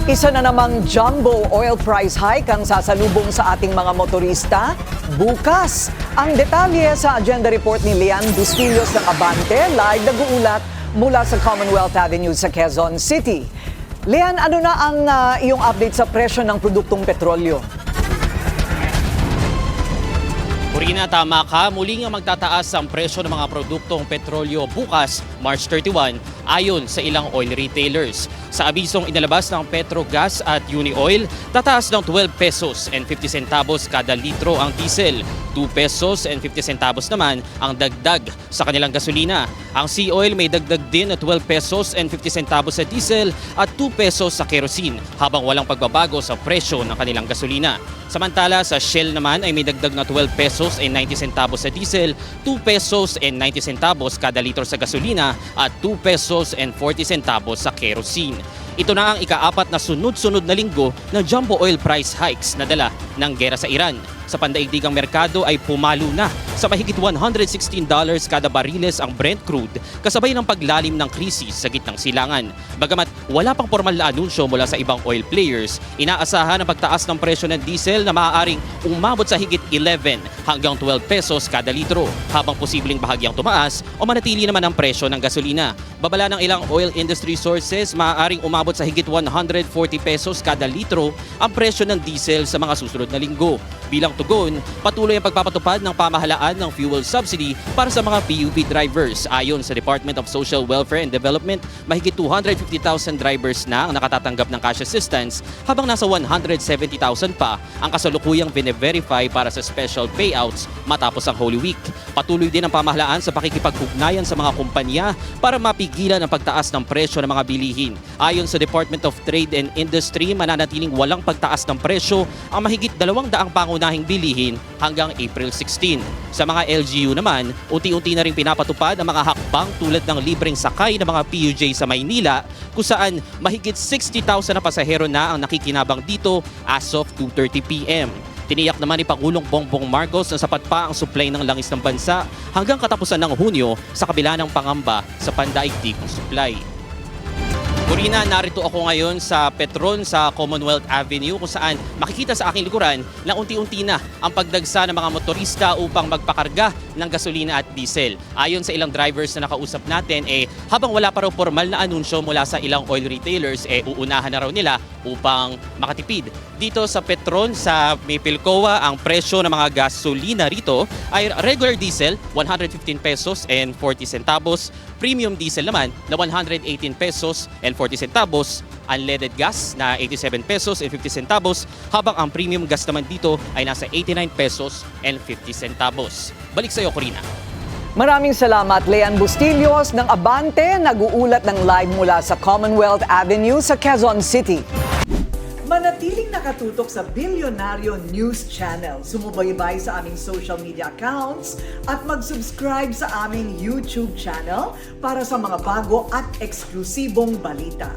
Isa na namang jumbo oil price hike ang sasalubong sa ating mga motorista bukas. Ang detalye sa agenda report ni Lian Bustillos ng Abante, live nag-uulat mula sa Commonwealth Avenue sa Quezon City. Lian, ano na ang iyong update sa presyo ng produktong petrolyo? Corina, tama ka. Muli nga magtataas ang presyo ng mga produktong petrolyo bukas, March 31, ayon sa ilang oil retailers. Sa abisong inalabas ng Petrogas at Unioil, tataas ng 12 pesos and 50 centavos kada litro ang diesel. 2 pesos and 50 centavos naman ang dagdag sa kanilang gasolina. Ang Sea Oil may dagdag din na 12 pesos and 50 centavos sa diesel at 2 pesos sa kerosene, habang walang pagbabago sa presyo ng kanilang gasolina. Samantala sa Shell naman ay may dagdag na 12 pesos and 90 centavos sa diesel, 2 pesos and 90 centavos kada litro sa gasolina at 2 pesos and 40 centavos sa kerosene. Ito na ang ika-4 na sunod-sunod na linggo ng jumbo oil price hikes na dala ng gera sa Iran. Sa pandaigdigang merkado ay pumalo na sa mahigit $116 kada bariles ang Brent crude, kasabay ng paglalim ng krisis sa gitnang silangan. Bagamat wala pang formal na anunsyo mula sa ibang oil players, inaasahan ang pagtaas ng presyo ng diesel na maaaring umabot sa higit 11 hanggang 12 pesos kada litro, habang posibleng bahagyang tumaas o manatili naman ang presyo ng gasolina. Babala ng ilang oil industry sources, maaaring umabot sa higit 140 pesos kada litro ang presyo ng diesel sa mga susunod na linggo. Bilang tugon, patuloy ang pagpapatupad ng pamahalaan ng fuel subsidy para sa mga PUV drivers. Ayon sa Department of Social Welfare and Development, mahigit 250,000 drivers na ang nakatatanggap ng cash assistance, habang nasa 170,000 pa ang kasalukuyang bine-verify para sa special payouts matapos ang Holy Week. Patuloy din ang pamahalaan sa pakikipag-ugnayan sa mga kumpanya para mapigilan ang pagtaas ng presyo ng mga bilihin. Ayon sa Department of Trade and Industry, mananatiling walang pagtaas ng presyo ang mahigit 200 pangunahing bilihin hanggang April 16. Sa mga LGU naman, unti-unti na rin pinapatupad ang mga hakbang tulad ng libreng sakay ng mga PUJ sa Maynila, kung saan mahigit 60,000 na pasahero na ang nakikinabang dito as of 2:30 p.m. Tiniyak naman ni Pangulong Bongbong Marcos na sapat pa ang supply ng langis ng bansa hanggang katapusan ng Hunyo sa kabila ng pangamba sa pandaigdigang supply. Corina, narito ako ngayon sa Petron sa Commonwealth Avenue, kung saan makikita sa aking likuran na unti-unti na ang pagdagsa ng mga motorista upang magpakarga ng gasolina at diesel. Ayon sa ilang drivers na nakausap natin, habang wala pa raw formal na anunsyo mula sa ilang oil retailers, uunahan na raw nila upang makatipid. Dito sa Petron, sa Mapilcoa, ang presyo ng mga gasolina rito ay regular diesel, 115 pesos and 40 centavos. Premium diesel naman na 118 pesos and 40 centavos. Unleaded gas na 87 pesos and 50 centavos, habang ang premium gas naman dito ay nasa 89 pesos and 50 centavos. Balik sa iyo, Corina. Maraming salamat, Lian Bustillos ng Abante, nag-uulat ng live mula sa Commonwealth Avenue sa Quezon City. Manatiling nakatutok sa Bilyonaryo News Channel. Sumubaybay sa aming social media accounts at mag-subscribe sa aming YouTube channel para sa mga bago at eksklusibong balita.